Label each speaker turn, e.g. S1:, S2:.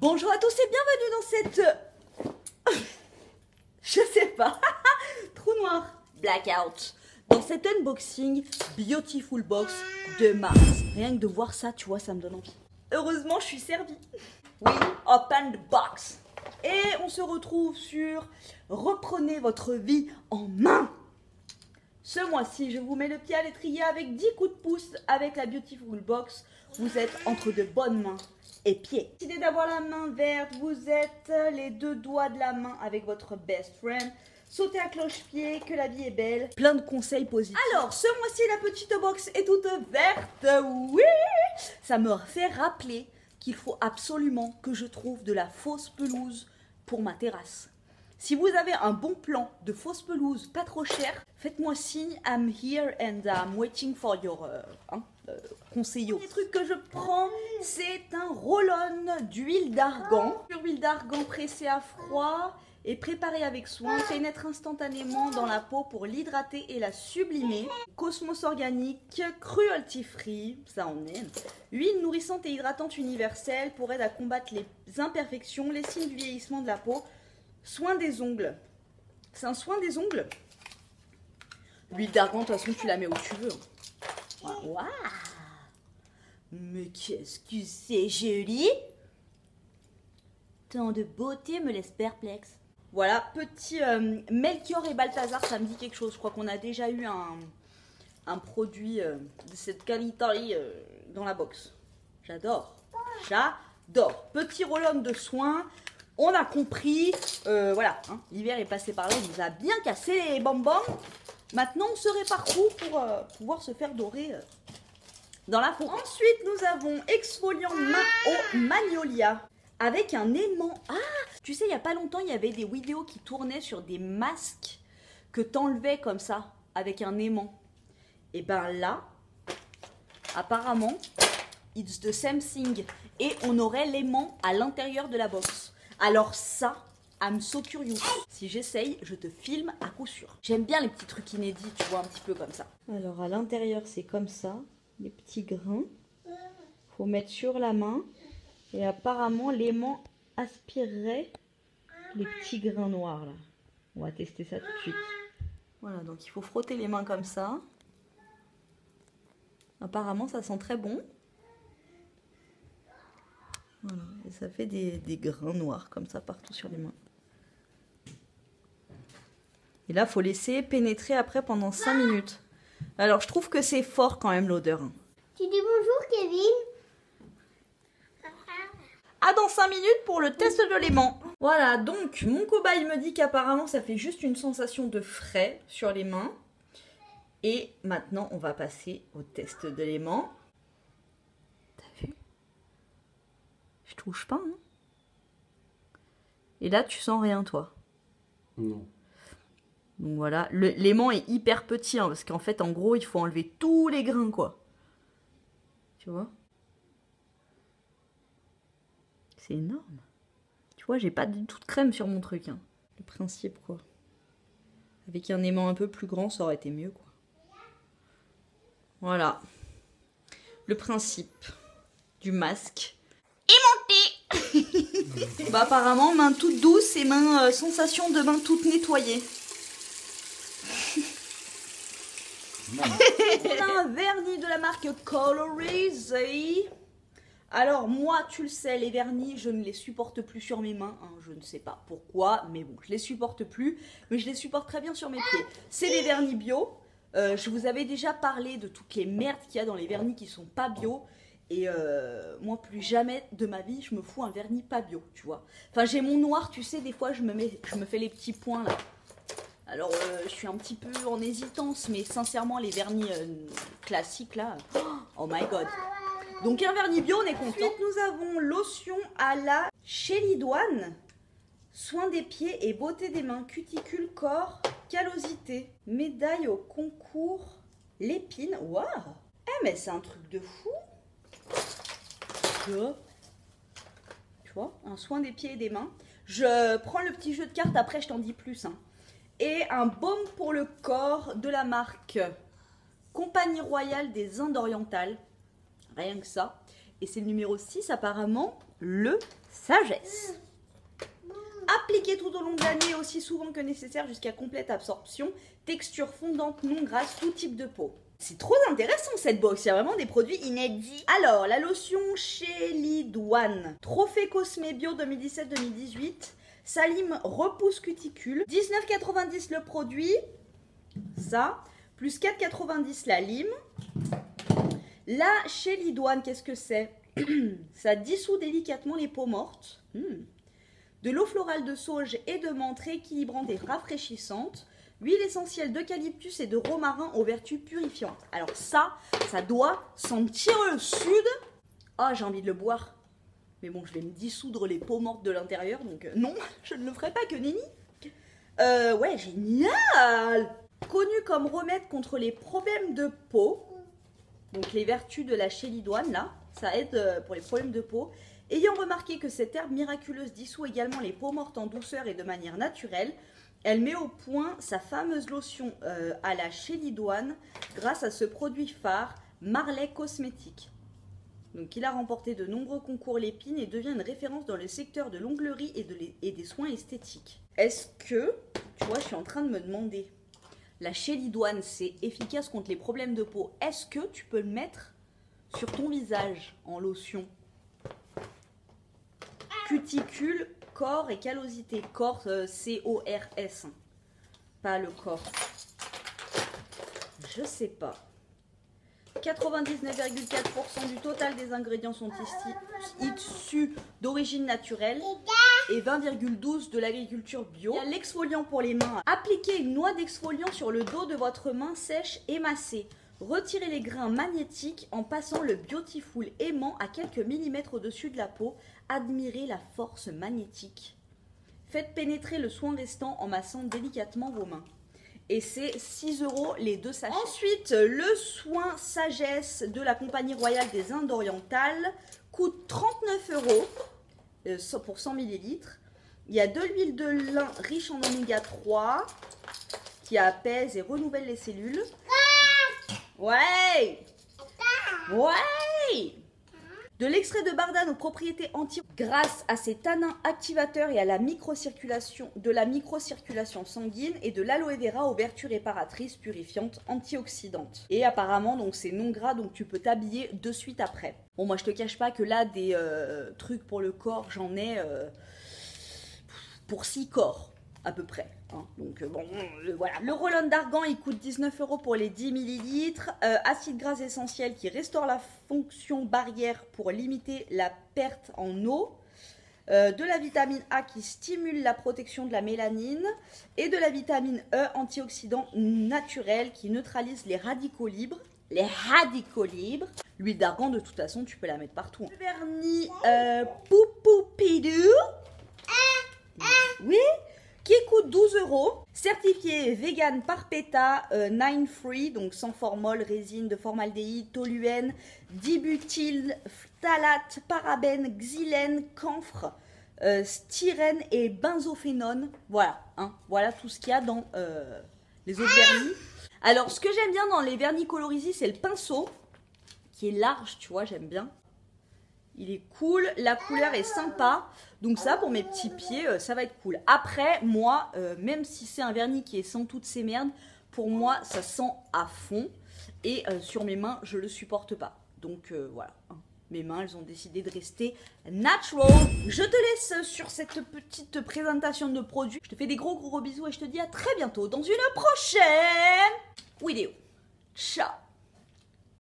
S1: Bonjour à tous et bienvenue dans cette... je sais pas, trou noir, blackout. Dans cet unboxing Beautiful Box de Mars. Rien que de voir ça, tu vois, ça me donne envie. Heureusement, je suis servie. Oui, open the box. Et on se retrouve sur Reprenez votre vie en main. Ce mois-ci, je vous mets le pied à l'étrier avec 10 coups de pouce avec la Beautiful Box. Vous êtes entre de bonnes mains et pieds. Décidez d'avoir la main verte, vous êtes les deux doigts de la main avec votre best friend. Sautez à cloche-pied, que la vie est belle. Plein de conseils positifs. Alors, ce mois-ci, la petite box est toute verte. Oui! Ça me fait rappeler qu'il faut absolument que je trouve de la fausse pelouse pour ma terrasse. Si vous avez un bon plan de fausse pelouse, pas trop cher, faites-moi signe. I'm here and I'm waiting for your conseil. Les trucs que je prends, c'est un roll-on d'huile d'argan. Huile d'argan pressée à froid et préparée avec soin. Pénètre instantanément dans la peau pour l'hydrater et la sublimer. Cosmos organique, cruelty free, ça en est. Huile nourrissante et hydratante universelle pour aider à combattre les imperfections, les signes du vieillissement de la peau. Soin des ongles. C'est un soin des ongles. L'huile d'argan, de toute façon, tu la mets où tu veux. Waouh! Mais qu'est-ce que c'est joli! Tant de beauté me laisse perplexe. Voilà, petit Melchior et Balthazar, ça me dit quelque chose. Je crois qu'on a déjà eu un produit de cette qualité dans la box. J'adore. J'adore. Petit roll-on de soins. On a compris, voilà, hein, l'hiver est passé par là, il nous a bien cassé les bonbons. Maintenant, on se répare tout pour pouvoir se faire dorer dans la peau. Ensuite, nous avons exfoliant main au magnolia avec un aimant. Ah, tu sais, il n'y a pas longtemps, il y avait des vidéos qui tournaient sur des masques que t'enlevais comme ça, avec un aimant. Et ben là, apparemment, it's the same thing. Et on aurait l'aimant à l'intérieur de la box. Alors ça, I'm so curious. Si j'essaye, je te filme à coup sûr. J'aime bien les petits trucs inédits, tu vois, un petit peu comme ça. Alors à l'intérieur, c'est comme ça, les petits grains. Faut mettre sur la main. Et apparemment, l'aimant aspirerait les petits grains noirs là. On va tester ça tout de suite. Voilà, donc il faut frotter les mains comme ça. Apparemment, ça sent très bon. Voilà, et ça fait des grains noirs comme ça partout sur les mains. Et là, il faut laisser pénétrer après pendant 5 minutes. Alors, je trouve que c'est fort quand même l'odeur.
S2: Tu dis bonjour, Kevin.
S1: À dans 5 minutes pour le test de l'aimant. Voilà, donc mon cobaye me dit qu'apparemment ça fait juste une sensation de frais sur les mains. Et maintenant, on va passer au test de l'aimant. T'as vu? Je touche pas, hein. Et là, tu sens rien, toi?
S3: Non.
S1: Donc voilà, l'aimant est hyper petit, hein, parce qu'en fait, en gros, il faut enlever tous les grains, quoi. Tu vois? C'est énorme. Tu vois, j'ai pas du tout de crème sur mon truc, hein. Le principe, quoi. Avec un aimant un peu plus grand, ça aurait été mieux, quoi. Voilà. Le principe du masque. Bah apparemment, main toute douce et main sensation de main toute nettoyée. On a un vernis de la marque Colorisé. Alors moi, tu le sais, les vernis, je ne les supporte plus sur mes mains. Hein, je ne sais pas pourquoi, mais bon, je les supporte plus. Mais je les supporte très bien sur mes pieds. C'est les vernis bio. Je vous avais déjà parlé de toutes les merdes qu'il y a dans les vernis qui sont pas bio. Et moi, plus jamais de ma vie, je me fous un vernis pas bio, tu vois. Enfin, j'ai mon noir, tu sais, des fois, je me fais les petits points, là. Alors, je suis un petit peu en hésitance, mais sincèrement, les vernis classiques, là, oh my god. Donc, un vernis bio, on est content. Ensuite, nous avons lotion à la chélidoine, soin des pieds et beauté des mains, cuticule, corps, callosité, médaille au concours, l'épine, waouh. Eh, mais c'est un truc de fou. Tu vois, un soin des pieds et des mains. Je prends le petit jeu de cartes, après je t'en dis plus. Hein. Et un baume pour le corps de la marque Compagnie Royale des Indes Orientales. Rien que ça. Et c'est le numéro 6 apparemment. le Sagesse. Appliquez tout au long de l'année aussi souvent que nécessaire jusqu'à complète absorption. Texture fondante, non grasse, tout type de peau. C'est trop intéressant cette box, il y a vraiment des produits inédits. Alors, la lotion Chelidouane, Trophée Cosmé Bio 2017-2018, Salim repousse cuticule, 19,90 le produit, ça, plus 4,90 la lime. La Chelidouane, qu'est-ce que c'est? Ça dissout délicatement les peaux mortes. De l'eau florale de sauge et de menthe rééquilibrante et rafraîchissante. Huile essentielle d'eucalyptus et de romarin aux vertus purifiantes. Alors ça doit sentir le sud. Ah, j'ai envie de le boire. Mais bon, je vais me dissoudre les peaux mortes de l'intérieur, donc non, je ne le ferai pas que nenni. Ouais, génial! Connu comme remède contre les problèmes de peau. Donc les vertus de la Chelidouane, là, ça aide pour les problèmes de peau. Ayant remarqué que cette herbe miraculeuse dissout également les peaux mortes en douceur et de manière naturelle, elle met au point sa fameuse lotion à la Chelidouane grâce à ce produit phare, Marley Cosmétique. Donc il a remporté de nombreux concours Lépine et devient une référence dans le secteur de l'onglerie et des soins esthétiques. Est-ce que, tu vois, je suis en train de me demander, la Chelidouane c'est efficace contre les problèmes de peau, est-ce que tu peux le mettre sur ton visage en lotion? Cuticule, corps et callosité. Corps, C-O-R-S. Pas le corps. Je sais pas. 99,4% du total des ingrédients sont issus d'origine naturelle et 20,12% de l'agriculture bio. Il y a l'exfoliant pour les mains. Appliquez une noix d'exfoliant sur le dos de votre main sèche et massée. Retirez les grains magnétiques en passant le Beautiful aimant à quelques millimètres au-dessus de la peau. Admirez la force magnétique. Faites pénétrer le soin restant en massant délicatement vos mains. Et c'est 6 € les 2 sachets. Ensuite, le soin Sagesse de la Compagnie Royale des Indes Orientales coûte 39 € pour 100 ml. Il y a de l'huile de lin riche en oméga 3 qui apaise et renouvelle les cellules. Ouais! Ouais! De l'extrait de bardane aux propriétés anti grâce à ses tanins activateurs et à la microcirculation sanguine et de l'aloe vera aux vertus réparatrices, purifiantes, antioxydantes. Et apparemment donc c'est non gras donc tu peux t'habiller de suite après. Bon moi je te cache pas que là des trucs pour le corps j'en ai pour 6 corps à peu près. Hein. Donc bon, voilà. Le roll-on d'argan, il coûte 19 € pour les 10 ml. Acide gras essentiel qui restaure la fonction barrière pour limiter la perte en eau. De la vitamine A qui stimule la protection de la mélanine. Et de la vitamine E, antioxydant naturel qui neutralise les radicaux libres. L'huile d'argan, de toute façon, tu peux la mettre partout. Le vernis Poupoupidou. Oui, qui coûte 12 €, certifié vegan par PETA, 9 free, donc sans formol, résine de formaldéhyde, toluène, dibutyl, phtalate, parabène, xylène, camphre, styrène et benzophénone. Voilà, hein, voilà tout ce qu'il y a dans les autres vernis. Alors, ce que j'aime bien dans les vernis colorisés, c'est le pinceau, qui est large, tu vois, j'aime bien. Il est cool, la couleur est sympa, donc ça pour mes petits pieds ça va être cool. Après moi, même si c'est un vernis qui est sans toutes ces merdes, pour moi ça sent à fond et sur mes mains je le supporte pas. Donc voilà, hein. Mes mains elles ont décidé de rester natural. Je te laisse sur cette petite présentation de produits. Je te fais des gros bisous et je te dis à très bientôt dans une prochaine vidéo. Ciao.